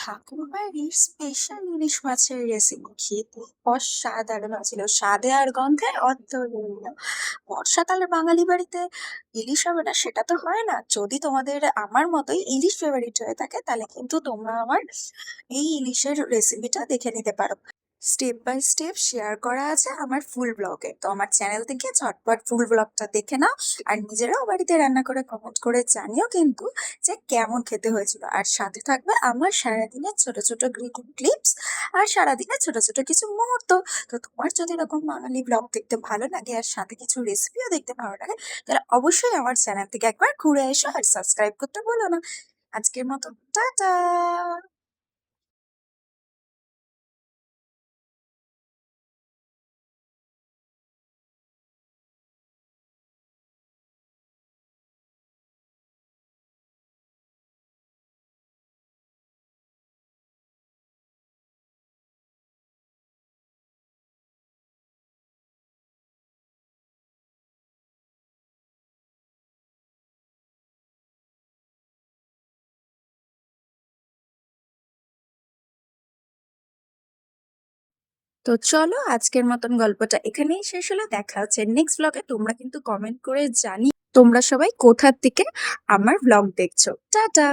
ঠাকুরবাড়ির special ইলিশ মাছের recipe খেতে অসাধারণ ছিল, স্বাদে আর গন্ধে অতুলনীয়। বর্ষাকালে বাঙালি বাড়িতে ইলিশ হবে না সেটা তো হয় না। যদি তোমাদের আমার মতোই ইলিশ ফেভারিট হয়ে থাকে তাহলে কিন্তু তোমরা আমার এই ইলিশের রেসিপিটা দেখে নিতে পারো। স্টেপ বাই স্টেপ শেয়ার করা আছে আমার ফুল ব্লগে, তো আমার চ্যানেল থেকে ঝটপট ফুল ব্লগটা দেখে নাও। আর নিজেরাও বাড়িতে রান্না করে কমেন্ট করে জানিও কিন্তু যে কেমন খেতে হয়েছিল। আর সাথে থাকবে আমার সারাদিনের ছোট ছোট গ্রিটিং ক্লিপস আর সারাদিনের ছোট ছোট কিছু মুহূর্ত। তো তোমার যদি এরকম বাঙালি ব্লগ দেখতে ভালো লাগে আর সাথে কিছু রেসিপিও দেখতে ভালো লাগে, তাহলে অবশ্যই আমার চ্যানেল থেকে একবার ঘুরে এসো আর সাবস্ক্রাইব করতে ভুলো না। আজকের মতো টাটা। তো চলো আজকের মতন গল্পটা এখানেই শেষ হলো, দেখা হচ্ছে নেক্সট ব্লগে। তোমরা কিন্তু কমেন্ট করে জানি তোমরা সবাই কোথা থেকে আমার ব্লগ দেখছো। টাটা।